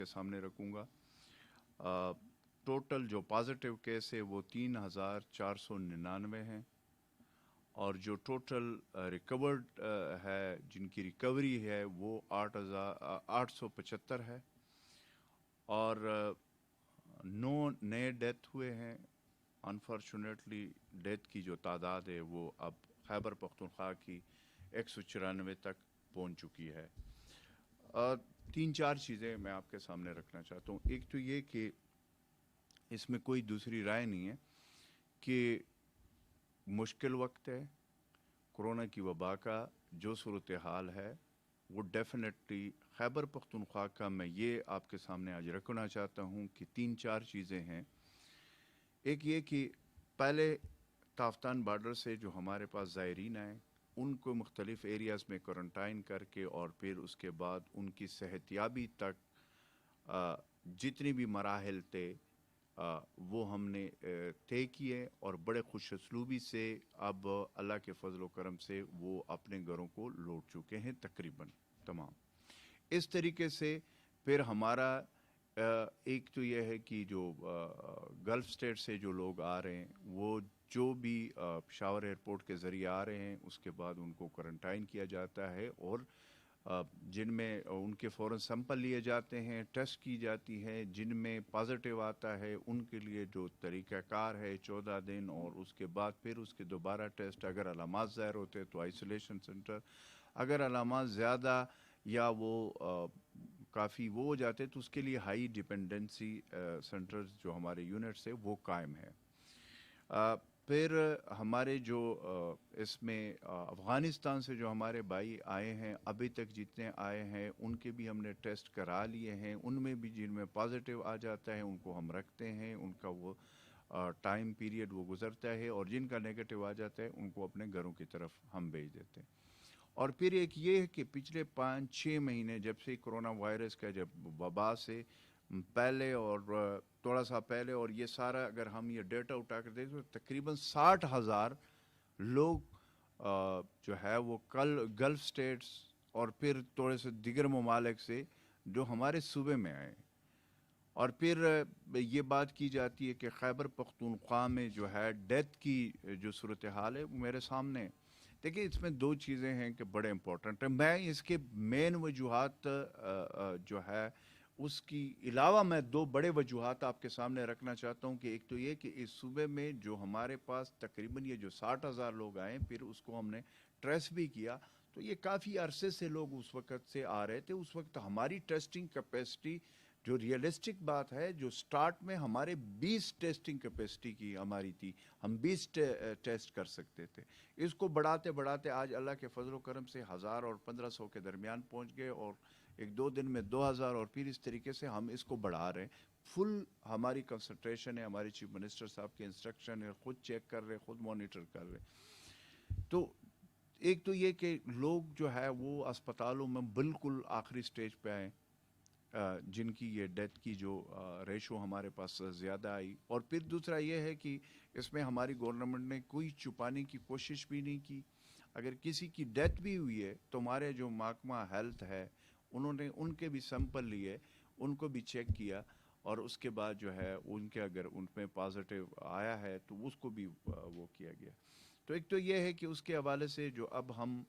کے سامنے رکھوں گا۔ ٹوٹل جو پازیٹیو کیس ہے وہ 3499 ہیں، اور جو ٹوٹل ریکورڈ ہے، جن کی ریکوری ہے، وہ 875 ہے، اور 9 نئے ڈیتھ ہوئے ہیں۔ انفارچونیٹلی ڈیتھ کی جو تعداد ہے وہ اب خیبر پختونخوا کی 194 تک پہنچ چکی ہے۔ تین چار چیزیں میں آپ کے سامنے رکھنا چاہتا ہوں۔ ایک تو یہ کہ اس میں کوئی دوسری رائے نہیں ہے کہ مشکل وقت ہے، کرونا کی وبا کا جو صورتحال ہے وہ ڈیفینیٹلی خیبر پختونخوا کا، میں یہ آپ کے سامنے آج رکھنا چاہتا ہوں کہ تین چار چیزیں ہیں۔ ایک یہ کہ پہلے تافتان بارڈر سے جو ہمارے پاس زائرین آئے ان کو مختلف ایریاز میں کوارنٹائن کر کے، اور پھر اس کے بعد ان کی صحتیابی تک جتنی بھی مراحل تھے وہ ہم نے طے کیے، اور بڑے خوش اسلوبی سے اب اللہ کے فضل و کرم سے وہ اپنے گھروں کو لوٹ چکے ہیں تقریباً تمام۔ اس طریقے سے پھر ہمارا ایک تو یہ ہے کہ جو گلف سٹیٹ سے جو لوگ آ رہے ہیں، وہ جو بھی پشاور ایئرپورٹ کے ذریعے آ رہے ہیں، اس کے بعد ان کو کوارنٹائن کیا جاتا ہے، اور جن میں ان کے فوراً سیمپل لیے جاتے ہیں، ٹیسٹ کی جاتی ہے، جن میں پازیٹیو آتا ہے ان کے لیے جو طریقہ کار ہے 14 دن، اور اس کے بعد پھر اس کے دوبارہ ٹیسٹ۔ اگر علامات ظاہر ہوتے تو آئسولیشن سینٹر، اگر علامات زیادہ یا وہ کافی وہ ہو جاتے تو اس کے لیے ہائی ڈیپینڈنسی سینٹرز جو ہمارے یونٹس ہے وہ قائم ہے۔ پھر ہمارے جو اس میں افغانستان سے جو ہمارے بھائی آئے ہیں، ابھی تک جتنے آئے ہیں ان کے بھی ہم نے ٹیسٹ کرا لیے ہیں، ان میں بھی جن میں پازیٹیو آ جاتا ہے ان کو ہم رکھتے ہیں، ان کا وہ ٹائم پیریڈ وہ گزرتا ہے، اور جن کا نیگیٹو آ جاتا ہے ان کو اپنے گھروں کی طرف ہم بھیج دیتے ہیں۔ اور پھر ایک یہ ہے کہ پچھلے 5-6 مہینے جب سے کرونا وائرس کا جب وبا سے پہلے اور تھوڑا سا پہلے، اور یہ سارا اگر ہم یہ ڈیٹا اٹھا کر دیکھیں تو تقریباً 60,000 لوگ جو ہے وہ گلف سٹیٹس اور پھر تھوڑے سے دیگر ممالک سے جو ہمارے صوبے میں آئے۔ اور پھر یہ بات کی جاتی ہے کہ خیبر پختونخوا میں جو ہے ڈیتھ کی جو صورتحال ہے وہ میرے سامنے۔ دیکھیں اس میں دو چیزیں ہیں کہ بڑے امپورٹنٹ ہیں، میں اس کے مین وجوہات جو ہے اس کی علاوہ میں دو بڑے وجوہات آپ کے سامنے رکھنا چاہتا ہوں۔ کہ ایک تو یہ کہ اس صوبے میں جو ہمارے پاس تقریباً یہ جو 60,000 لوگ آئے، پھر اس کو ہم نے ٹریس بھی کیا، تو یہ کافی عرصے سے لوگ اس وقت سے آ رہے تھے۔ اس وقت ہماری ٹیسٹنگ کیپیسٹی جو ریئلسٹک بات ہے، جو سٹارٹ میں ہمارے 20 ٹیسٹنگ کیپیسٹی کی ہماری تھی، ہم 20 ٹیسٹ کر سکتے تھے۔ اس کو بڑھاتے بڑھاتے آج اللہ کے فضل و کرم سے 1000 اور 1500 کے درمیان پہنچ گئے، اور ایک دو دن میں 2000، اور پھر اس طریقے سے ہم اس کو بڑھا رہے ہیں۔ فل ہماری کنسنٹریشن ہے، ہمارے چیف منسٹر صاحب کے انسٹرکشن ہے، خود چیک کر رہے، خود مانیٹر کر رہے۔ تو ایک تو یہ کہ لوگ جو ہے وہ اسپتالوں میں بالکل آخری سٹیج پہ آئے، جن کی یہ ڈیتھ کی جو ریشو ہمارے پاس زیادہ آئی۔ اور پھر دوسرا یہ ہے کہ اس میں ہماری گورنمنٹ نے کوئی چھپانے کی کوشش بھی نہیں کی۔ اگر کسی کی ڈیتھ بھی ہوئی ہے تو ہمارے جو محکمہ ہیلتھ ہے انہوں نے ان کے بھی سیمپل لیے، ان کو بھی چیک کیا، اور اس کے بعد جو ہے ان کے اگر ان میں پازیٹیو آیا ہے تو اس کو بھی وہ کیا گیا۔ تو ایک تو یہ ہے کہ اس کے حوالے سے جو اب ہم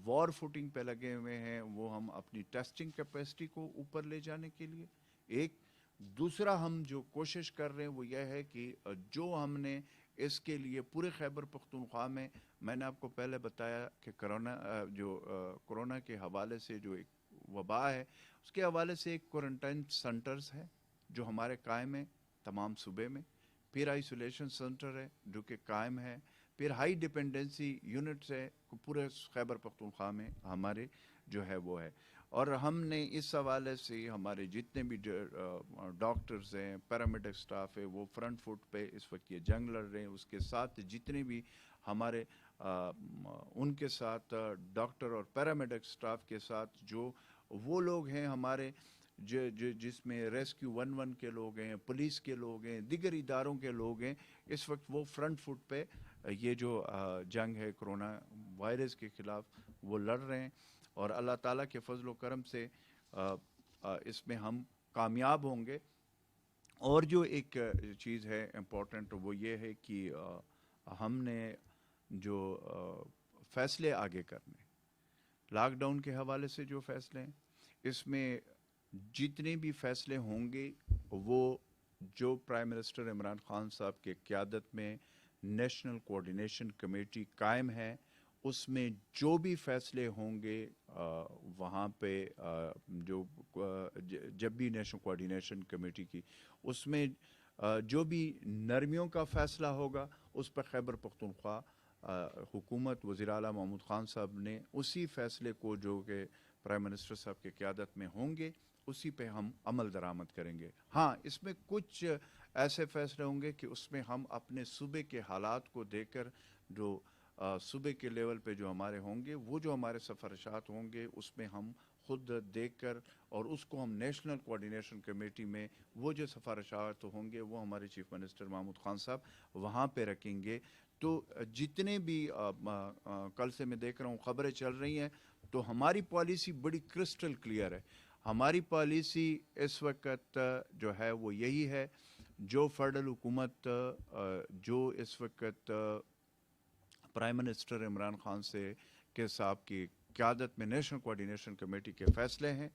وار فوٹنگ پہ لگے ہوئے ہیں، وہ ہم اپنی ٹیسٹنگ کیپیسٹی کو اوپر لے جانے کے لیے ایک، دوسرا ہم جو کوشش کر رہے ہیں وہ یہ ہے کہ جو ہم نے اس کے لیے پورے خیبر پختونخوا میں نے آپ کو پہلے بتایا کہ کرونا کے حوالے سے جو ایک وبا ہے اس کے حوالے سے ایک کوارنٹائن سینٹرز ہے جو ہمارے قائم ہیں تمام صوبے میں، پھر آئسولیشن سینٹر ہے جو کہ قائم ہے، پھر ہائی ڈیپینڈنسی یونٹس ہے پورے خیبر پختونخوا میں ہمارے جو ہے وہ ہے۔ اور ہم نے اس حوالے سے ہمارے جتنے بھی ڈاکٹرز ہیں، پیرامیڈک سٹاف ہے، وہ فرنٹ فٹ پہ اس وقت یہ جنگ لڑ رہے ہیں۔ اس کے ساتھ جتنے بھی ہمارے ان کے ساتھ ڈاکٹر اور پیرامیڈک سٹاف کے ساتھ جو وہ لوگ ہیں ہمارے جس میں ریسکیو 11 کے لوگ ہیں، پولیس کے لوگ ہیں، دیگر اداروں کے لوگ ہیں، اس وقت وہ فرنٹ فٹ پہ یہ جو جنگ ہے کرونا وائرس کے خلاف وہ لڑ رہے ہیں۔ اور اللہ تعالیٰ کے فضل و کرم سے اس میں ہم کامیاب ہوں گے. اور جو ایک چیز ہے امپورٹنٹ وہ یہ ہے کہ ہم نے جو فیصلے آگے کرنے لاک ڈاؤن کے حوالے سے جو فیصلے ہیں اس میں جتنے بھی فیصلے ہوں گے وہ جو پرائم منسٹر عمران خان صاحب کے قیادت میں نیشنل کوارڈینیشن کمیٹی قائم ہے اس میں جو بھی فیصلے ہوں گے وہاں پہ جو جب بھی نیشنل کوارڈینیشن کمیٹی کی اس میں جو بھی نرمیوں کا فیصلہ ہوگا اس پر خیبر پختونخوا حکومت وزیر اعلیٰ محمود خان صاحب نے اسی فیصلے کو جو کہ پرائم منسٹر صاحب کی قیادت میں ہوں گے اسی پہ ہم عمل درآمد کریں گے. ہاں اس میں کچھ ایسے فیصلے ہوں گے کہ اس میں ہم اپنے صوبے کے حالات کو دیکھ کر جو صوبے کے لیول پہ جو ہمارے ہوں گے وہ جو ہمارے سفارشات ہوں گے اس میں ہم خود دیکھ کر اور اس کو ہم نیشنل کوارڈینیشن کمیٹی میں وہ جو سفارشات ہوں گے وہ ہمارے چیف منسٹر محمود خان صاحب وہاں پہ رکھیں گے. تو جتنے بھی کل سے میں دیکھ رہا ہوں خبریں چل رہی ہیں تو ہماری پالیسی بڑی کرسٹل کلیئر ہے. ہماری پالیسی اس وقت جو ہے وہ یہی ہے جو فیڈرل حکومت جو اس وقت پرائم منسٹر عمران خان سے کے صاحب کی قیادت میں نیشنل کوارڈینیشن کمیٹی کے فیصلے ہیں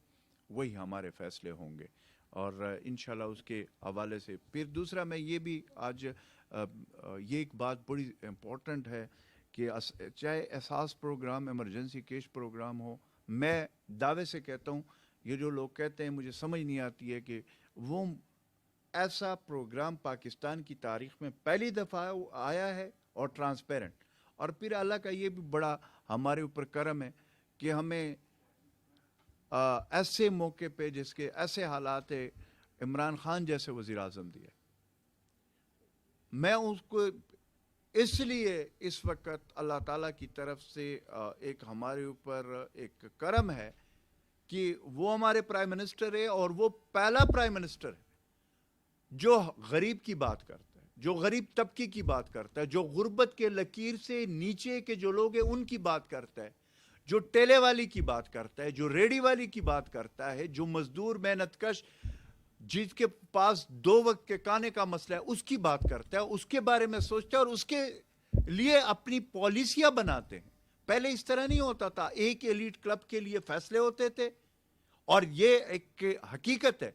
وہی ہمارے فیصلے ہوں گے. اور انشاءاللہ اس کے حوالے سے پھر دوسرا میں یہ بھی آج یہ ایک بات بڑی امپورٹنٹ ہے کہ چاہے احساس پروگرام ایمرجنسی کیش پروگرام ہو میں دعوے سے کہتا ہوں یہ جو لوگ کہتے ہیں مجھے سمجھ نہیں آتی ہے کہ وہ ایسا پروگرام پاکستان کی تاریخ میں پہلی دفعہ آیا ہے اور ٹرانسپیرنٹ. اور پھر اللہ کا یہ بھی بڑا ہمارے اوپر کرم ہے کہ ہمیں ایسے موقع پہ جس کے ایسے حالات ہے عمران خان جیسے وزیر اعظم دیا. میں اس کو اس لیے اس وقت اللہ تعالیٰ کی طرف سے ایک ہمارے اوپر ایک کرم ہے کہ وہ ہمارے پرائم منسٹر ہے اور وہ پہلا پرائم منسٹر ہے جو غریب کی بات کرتا ہے جو غریب طبقے کی بات کرتا ہے جو غربت کے لکیر سے نیچے کے جو لوگ ہیں ان کی بات کرتا ہے جو ٹیلے والی کی بات کرتا ہے جو ریڈی والی کی بات کرتا ہے جو مزدور محنت کش جس کے پاس 2 وقت کے کھانے کا مسئلہ ہے اس کی بات کرتا ہے اس کے بارے میں سوچتا ہے اور اس کے لیے اپنی پالیسیاں بناتے ہیں. پہلے اس طرح نہیں ہوتا تھا. ایک ایلیٹ کلب کے لیے فیصلے ہوتے تھے اور یہ ایک حقیقت ہے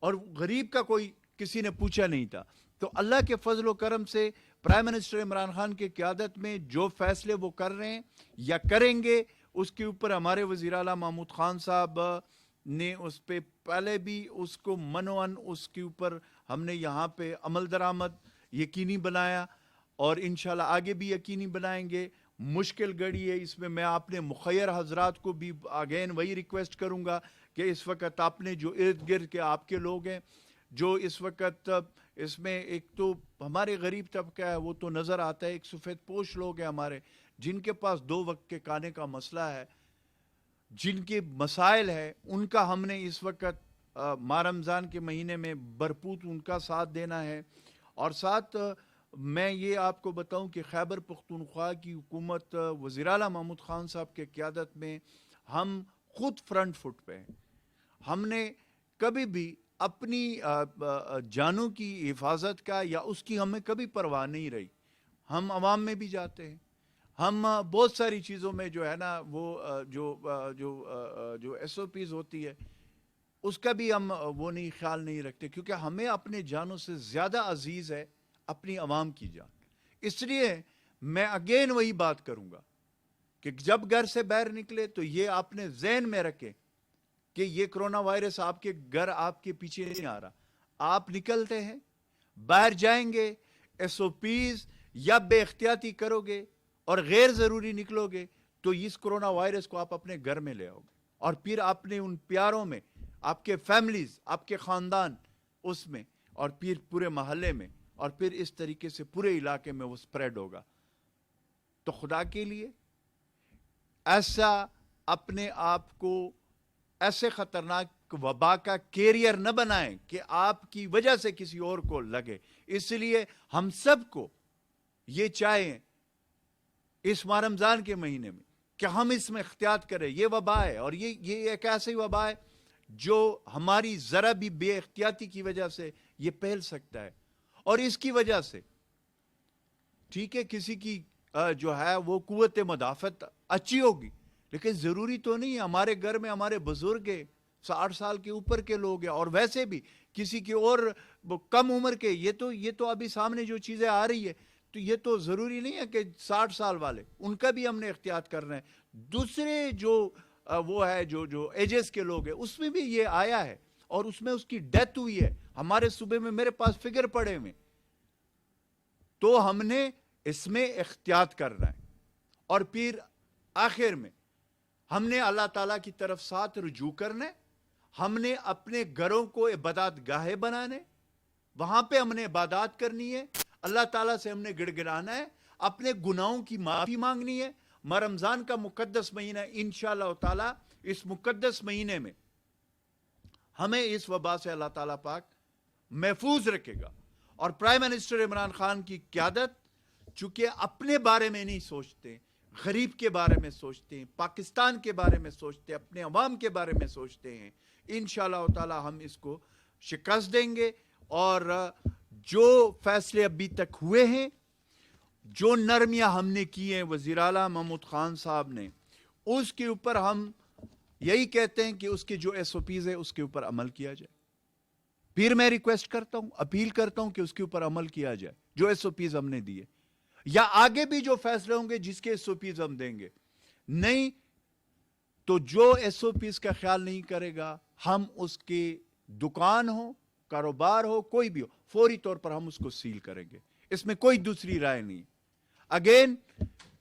اور غریب کا کوئی کسی نے پوچھا نہیں تھا. تو اللہ کے فضل و کرم سے پرائم منسٹر عمران خان کی قیادت میں جو فیصلے وہ کر رہے ہیں یا کریں گے اس کے اوپر ہمارے وزیر اعلیٰ محمود خان صاحب نے اس پہ پہلے بھی اس کو منوان اس کے اوپر ہم نے یہاں پہ عمل درآمد یقینی بنایا اور انشاءاللہ آگے بھی یقینی بنائیں گے. مشکل گھڑی ہے اس میں میں آپ نے مخیر حضرات کو بھی اگین وہی ریکویسٹ کروں گا کہ اس وقت آپ نے جو ارد گرد کے آپ کے لوگ ہیں جو اس وقت اس میں ایک تو ہمارے غریب طبقہ ہے وہ تو نظر آتا ہے ایک سفید پوش لوگ ہیں ہمارے جن کے پاس 2 وقت کے کھانے کا مسئلہ ہے جن کے مسائل ہے ان کا ہم نے اس وقت ماہ رمضان کے مہینے میں بھرپور ان کا ساتھ دینا ہے. اور ساتھ میں یہ آپ کو بتاؤں کہ خیبر پختونخوا کی حکومت وزیر اعلیٰ محمود خان صاحب کے قیادت میں ہم خود فرنٹ فٹ پہ ہیں. ہم نے کبھی بھی اپنی جانوں کی حفاظت کا یا اس کی ہمیں کبھی پرواہ نہیں رہی. ہم عوام میں بھی جاتے ہیں ہم بہت ساری چیزوں میں جو ہے نا وہ جو ایس او پیز ہوتی ہے اس کا بھی ہم وہ نہیں خیال نہیں رکھتے کیونکہ ہمیں اپنے جانوں سے زیادہ عزیز ہے اپنی عوام کی جان. اس لیے میں اگین وہی بات کروں گا کہ جب گھر سے باہر نکلے تو یہ آپ نے ذہن میں رکھیں کہ یہ کرونا وائرس آپ کے گھر آپ کے پیچھے نہیں آ رہا. آپ نکلتے ہیں باہر جائیں گے ایس او پیز یا بے احتیاطی کرو گے اور غیر ضروری نکلو گے تو اس کرونا وائرس کو آپ اپنے گھر میں لے آؤ گے اور پھر اپنے ان پیاروں میں آپ کے فیملیز آپ کے خاندان اس میں اور پھر پورے محلے میں اور پھر اس طریقے سے پورے علاقے میں وہ سپریڈ ہوگا. تو خدا کے لیے ایسا اپنے آپ کو ایسے خطرناک وبا کا کیریئر نہ بنائیں کہ آپ کی وجہ سے کسی اور کو لگے. اس لیے ہم سب کو یہ چاہیں اس ماہ رمضان کے مہینے میں کہ ہم اس میں احتیاط کریں. یہ وبا ہے اور یہ ایک ایسی وبا ہے جو ہماری ذرا بھی بے احتیاطی کی وجہ سے یہ پھیل سکتا ہے. اور اس کی وجہ سے ٹھیک ہے کسی کی جو ہے وہ قوت مدافعت اچھی ہوگی، لیکن ضروری تو نہیں ہے. ہمارے گھر میں ہمارے بزرگ ہیں، 60 سال کے اوپر کے لوگ ہیں، اور ویسے بھی کسی کی اور کم عمر کے. یہ تو ابھی سامنے جو چیزیں آ رہی ہے تو یہ تو ضروری نہیں ہے کہ 60 سال والے، ان کا بھی ہم نے احتیاط کرنا ہے. دوسرے جو وہ ہے جو ایجز کے لوگ ہیں اس میں بھی یہ آیا ہے، اور اس میں اس کی ڈیتھ ہوئی ہے. ہمارے صوبے میں میرے پاس فگر پڑے ہوئے. تو ہم نے اس میں احتیاط کرنا ہے. اور پھر آخر میں ہم نے اللہ تعالیٰ کی طرف ساتھ رجوع کرنا ہے. ہم نے اپنے گھروں کو عبادات گاہیں بنانے، وہاں پہ ہم نے عبادات کرنی ہے. اللہ تعالیٰ سے ہم نے گڑ گڑانا ہے، اپنے گناہوں کی معافی مانگنی ہے. رمضان کا مقدس مہینہ انشاءاللہ تعالیٰ، اس مقدس مہینے میں ہمیں اس وبا سے اللہ تعالیٰ پاک محفوظ رکھے گا. اور پرائم منسٹر عمران خان کی قیادت چونکہ اپنے بارے میں نہیں سوچتے، غریب کے بارے میں سوچتے ہیں، پاکستان کے بارے میں سوچتے ہیں، اپنے عوام کے بارے میں سوچتے ہیں. انشاءاللہ تعالیٰ ہم اس کو شکست دیں گے. اور جو فیصلے ابھی تک ہوئے ہیں، جو نرمیاں ہم نے کی ہیں وزیر اعلیٰ محمود خان صاحب نے، اس کے اوپر ہم یہی کہتے ہیں کہ اس کے جو ایس او پیز ہے اس کے اوپر عمل کیا جائے. پھر میں ریکویسٹ کرتا ہوں، اپیل کرتا ہوں کہ اس کے اوپر عمل کیا جائے جو ایس او پیز ہم نے دیے، یا آگے بھی جو فیصلے ہوں گے جس کے ایس او پیز ہم دیں گے. نہیں تو جو ایس او پیز کا خیال نہیں کرے گا، ہم اس کی دکان ہو، کاروبار ہو، کوئی بھی ہو، فوری طور پر ہم اس کو سیل کریں گے. اس میں کوئی دوسری رائے نہیں. اگین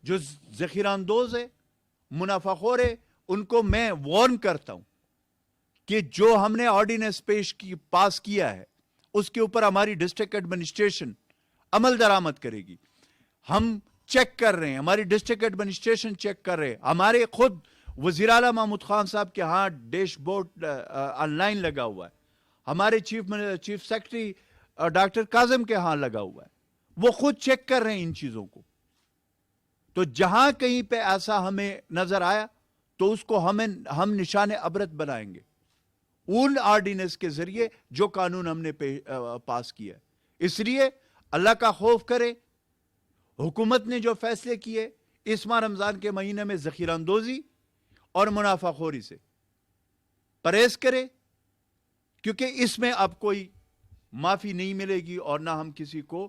جو ذخیرہ اندوز ہے، منافع خور ہے، ان کو میں وارن کرتا ہوں کہ جو ہم نے آرڈیننس پاس کیا ہے اس کے اوپر ہماری ڈسٹرکٹ ایڈمنسٹریشن عمل درآمد کرے گی. ہم چیک کر رہے ہیں، ہماری ڈسٹرکٹ ایڈمنسٹریشن چیک کر رہے ہیں. ہمارے خود وزیر اعلیٰ محمود خان صاحب کے ہاں ڈیش بورڈ آن لائن لگا ہوا ہے. ہمارے چیف سیکرٹری ڈاکٹر کاظم کے ہاں لگا ہوا ہے. وہ خود چیک کر رہے ہیں ان چیزوں کو. تو جہاں کہیں پہ ایسا ہمیں نظر آیا تو اس کو ہم نشان عبرت بنائیں گے ان آرڈیننس کے ذریعے جو قانون ہم نے پاس کیا. اس لیے اللہ کا خوف کرے. حکومت نے جو فیصلے کیے اس ماہ رمضان کے مہینے میں ذخیرہ اندوزی اور منافع خوری سے پرہیز کرے، کیونکہ اس میں اب کوئی معافی نہیں ملے گی اور نہ ہم کسی کو